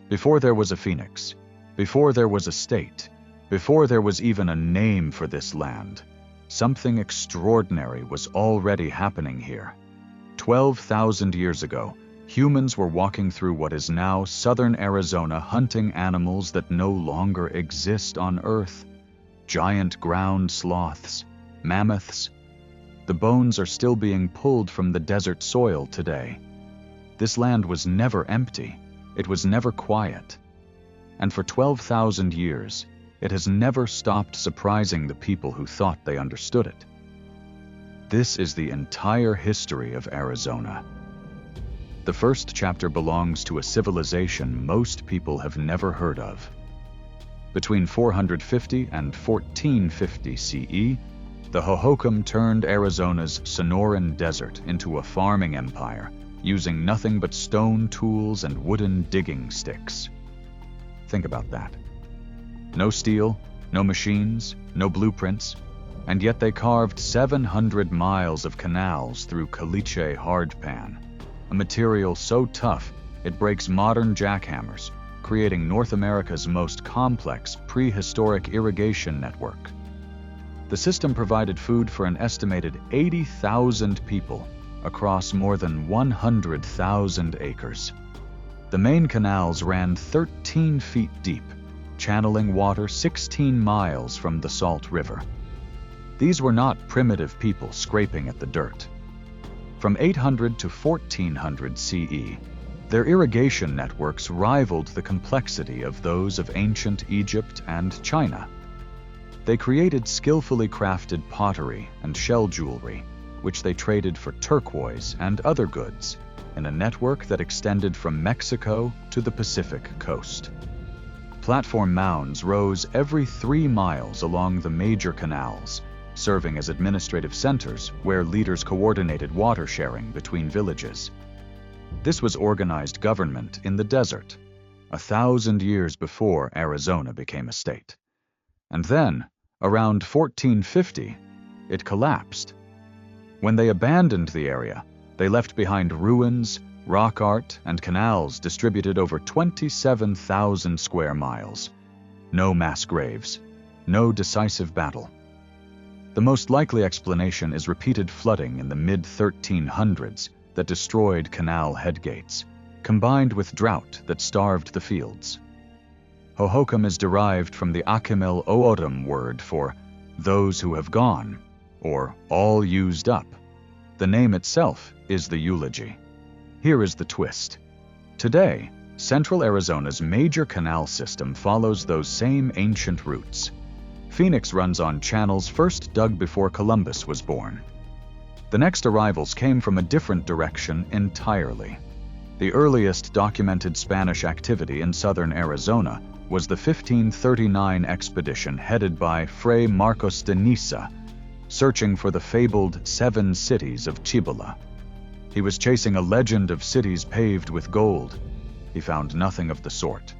Before there was a phoenix, before there was a state, before there was even a name for this land, something extraordinary was already happening here. 12,000 years ago, humans were walking through what is now southern Arizona hunting animals that no longer exist on Earth. Giant ground sloths, mammoths. The bones are still being pulled from the desert soil today. This land was never empty. It was never quiet. And for 12,000 years, it has never stopped surprising the people who thought they understood it. This is the entire history of Arizona. The first chapter belongs to a civilization most people have never heard of. Between 450 and 1450 CE, the Hohokam turned Arizona's Sonoran Desert into a farming empire, using nothing but stone tools and wooden digging sticks. Think about that. No steel, no machines, no blueprints, and yet they carved 700 miles of canals through caliche hardpan, a material so tough it breaks modern jackhammers, creating North America's most complex prehistoric irrigation network. The system provided food for an estimated 80,000 people across more than 100,000 acres. The main canals ran 13 feet deep, channeling water 16 miles from the Salt River. These were not primitive people scraping at the dirt. From 800 to 1400 CE, their irrigation networks rivaled the complexity of those of ancient Egypt and China. They created skillfully crafted pottery and shell jewelry, which they traded for turquoise and other goods, in a network that extended from Mexico to the Pacific coast. Platform mounds rose every 3 miles along the major canals, serving as administrative centers where leaders coordinated water sharing between villages. This was organized government in the desert, 1,000 years before Arizona became a state. And then, around 1450, it collapsed. When they abandoned the area, they left behind ruins, rock art, and canals distributed over 27,000 square miles. No mass graves, no decisive battle. The most likely explanation is repeated flooding in the mid-1300s that destroyed canal headgates, combined with drought that starved the fields. Hohokam is derived from the Akimel Ooram word for those who have gone, or all used up. The name itself is the eulogy. Here is the twist. Today, central Arizona's major canal system follows those same ancient routes. Phoenix runs on channels first dug before Columbus was born. The next arrivals came from a different direction entirely. The earliest documented Spanish activity in southern Arizona was the 1539 expedition headed by Fray Marcos de Niza, searching for the fabled 7 cities of Cibola. He was chasing a legend of cities paved with gold. He found nothing of the sort.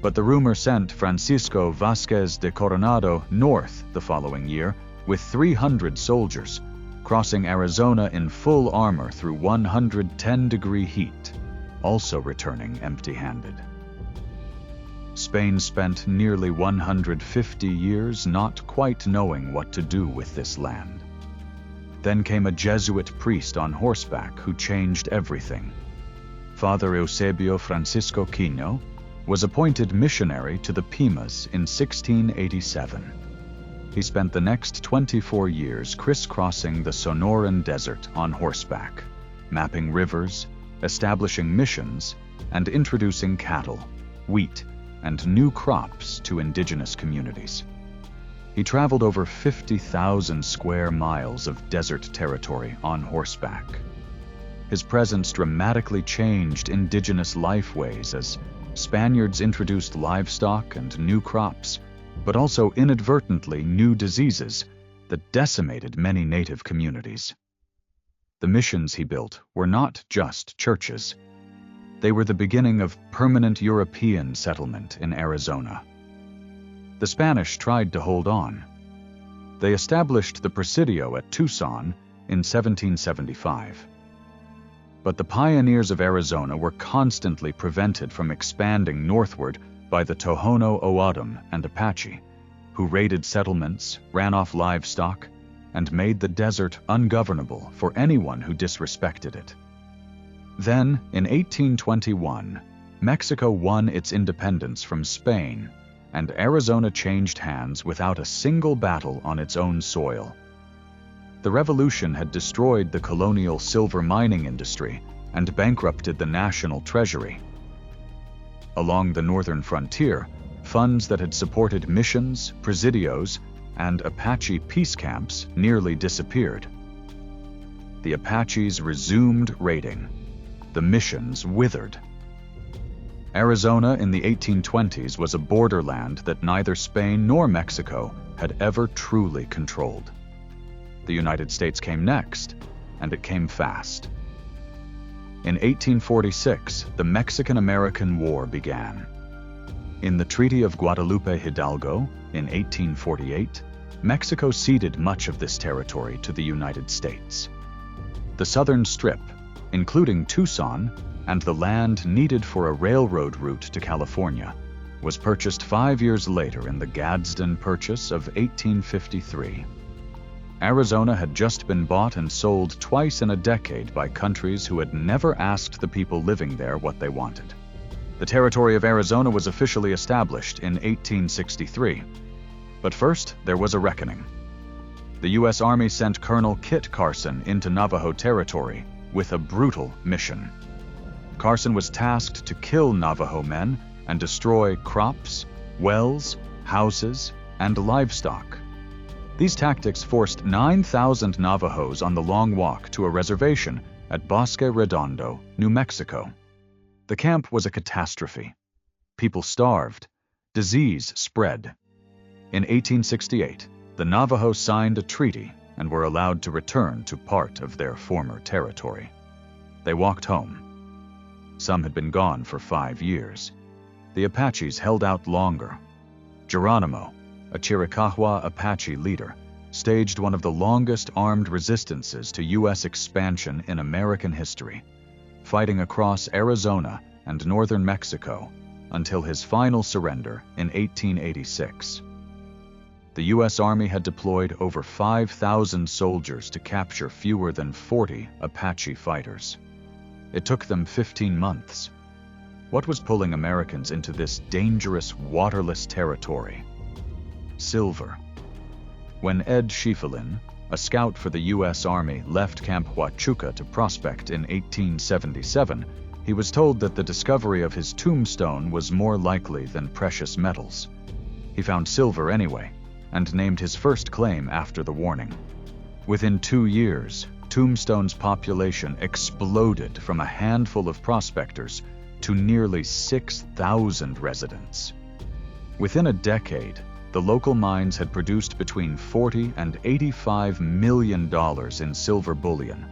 But the rumor sent Francisco Vázquez de Coronado north the following year with 300 soldiers, crossing Arizona in full armor through 110-degree heat, also returning empty-handed. Spain spent nearly 150 years not quite knowing what to do with this land. Then came a Jesuit priest on horseback who changed everything. Father Eusebio Francisco Quino was appointed missionary to the Pimas in 1687. He spent the next 24 years crisscrossing the Sonoran Desert on horseback, mapping rivers, establishing missions, and introducing cattle, wheat, and new crops to indigenous communities. He traveled over 50,000 square miles of desert territory on horseback. His presence dramatically changed indigenous lifeways as Spaniards introduced livestock and new crops, but also inadvertently new diseases that decimated many native communities. The missions he built were not just churches. They were the beginning of permanent European settlement in Arizona. The Spanish tried to hold on. They established the Presidio at Tucson in 1775. But the pioneers of Arizona were constantly prevented from expanding northward by the Tohono O'odham and Apache, who raided settlements, ran off livestock, and made the desert ungovernable for anyone who disrespected it. Then, in 1821, Mexico won its independence from Spain, and Arizona changed hands without a single battle on its own soil. The revolution had destroyed the colonial silver mining industry and bankrupted the national treasury. Along the northern frontier, funds that had supported missions, presidios, and Apache peace camps nearly disappeared. The Apaches resumed raiding. The missions withered. Arizona in the 1820s was a borderland that neither Spain nor Mexico had ever truly controlled. The United States came next, and it came fast. In 1846, the Mexican-American War began. In the Treaty of Guadalupe Hidalgo, in 1848, Mexico ceded much of this territory to the United States. The southern strip, including Tucson and the land needed for a railroad route to California, was purchased 5 years later in the Gadsden Purchase of 1853. Arizona had just been bought and sold twice in a decade by countries who had never asked the people living there what they wanted. The territory of Arizona was officially established in 1863. But first, there was a reckoning. The U.S. Army sent Colonel Kit Carson into Navajo territory with a brutal mission. Carson was tasked to kill Navajo men and destroy crops, wells, houses, and livestock. These tactics forced 9,000 Navajos on the long walk to a reservation at Bosque Redondo, New Mexico. The camp was a catastrophe. People starved. Disease spread. In 1868, the Navajos signed a treaty and were allowed to return to part of their former territory. They walked home. Some had been gone for 5 years. The Apaches held out longer. Geronimo, a Chiricahua Apache leader, staged one of the longest armed resistances to U.S. expansion in American history, fighting across Arizona and northern Mexico until his final surrender in 1886. The U.S. Army had deployed over 5,000 soldiers to capture fewer than 40 Apache fighters. It took them 15 months. What was pulling Americans into this dangerous, waterless territory? Silver. When Ed Schieffelin, a scout for the U.S. Army, left Camp Huachuca to prospect in 1877, he was told that the discovery of his tombstone was more likely than precious metals. He found silver anyway, and named his first claim after the warning. Within 2 years, Tombstone's population exploded from a handful of prospectors to nearly 6,000 residents. Within a decade, the local mines had produced between $40 and $85 million in silver bullion,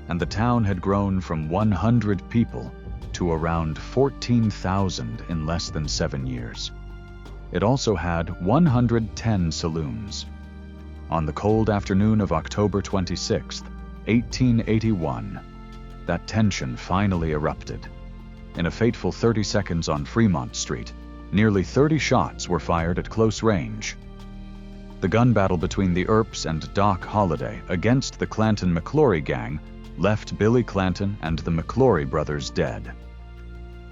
and the town had grown from 100 people to around 14,000 in less than 7 years. It also had 110 saloons. On the cold afternoon of October 26, 1881, that tension finally erupted. In a fateful 30 seconds on Fremont Street, nearly 30 shots were fired at close range. The gun battle between the Earps and Doc Holliday against the Clanton-McClory gang left Billy Clanton and the McClory brothers dead.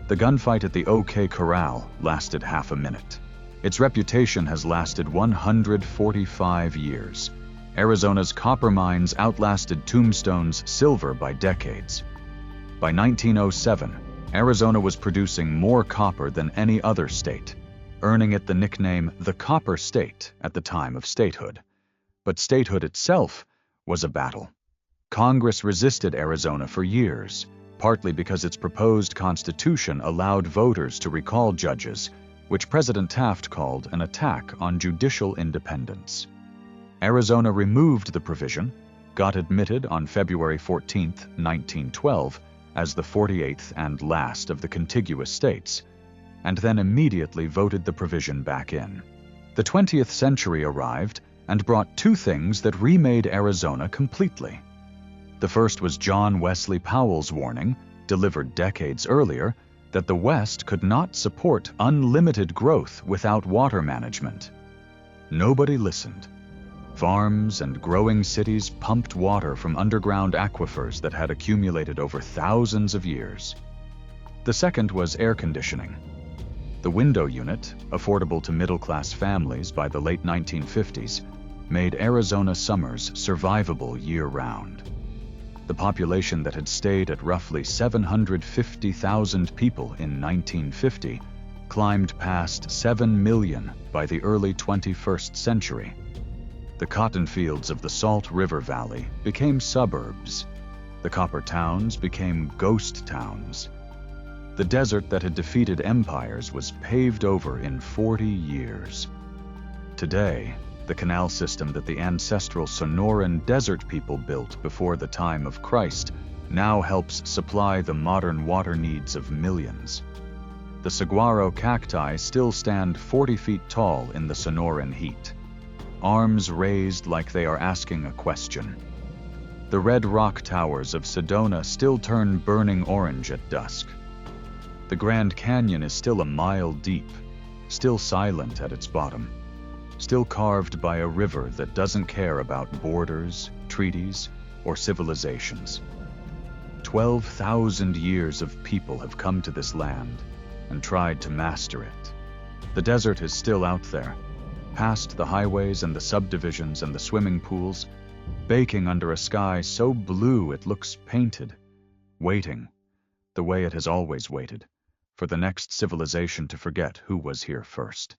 The gunfight at the OK Corral lasted half a minute. Its reputation has lasted 145 years. Arizona's copper mines outlasted Tombstone's silver by decades. By 1907, Arizona was producing more copper than any other state, earning it the nickname the Copper State at the time of statehood. But statehood itself was a battle. Congress resisted Arizona for years, partly because its proposed constitution allowed voters to recall judges, which President Taft called an attack on judicial independence. Arizona removed the provision, got admitted on February 14, 1912, as the 48th and last of the contiguous states, and then immediately voted the provision back in. The 20th century arrived and brought two things that remade Arizona completely: The first was John Wesley Powell's warning, delivered decades earlier, that the West could not support unlimited growth without water management. Nobody listened. Farms and growing cities pumped water from underground aquifers that had accumulated over thousands of years. The second was air conditioning. The window unit, affordable to middle-class families by the late 1950s, made Arizona summers survivable year-round. The population that had stayed at roughly 750,000 people in 1950 climbed past 7 million by the early 21st century. The cotton fields of the Salt River Valley became suburbs. The copper towns became ghost towns. The desert that had defeated empires was paved over in 40 years. Today, the canal system that the ancestral Sonoran desert people built before the time of Christ now helps supply the modern water needs of millions. The saguaro cacti still stand 40 feet tall in the Sonoran heat, arms raised like they are asking a question. The red rock towers of Sedona still turn burning orange at dusk. The Grand Canyon is still a mile deep, still silent at its bottom, still carved by a river that doesn't care about borders, treaties, or civilizations. 12,000 years of people have come to this land and tried to master it. The desert is still out there, past the highways and the subdivisions and the swimming pools, baking under a sky so blue it looks painted, waiting, the way it has always waited, for the next civilization to forget who was here first.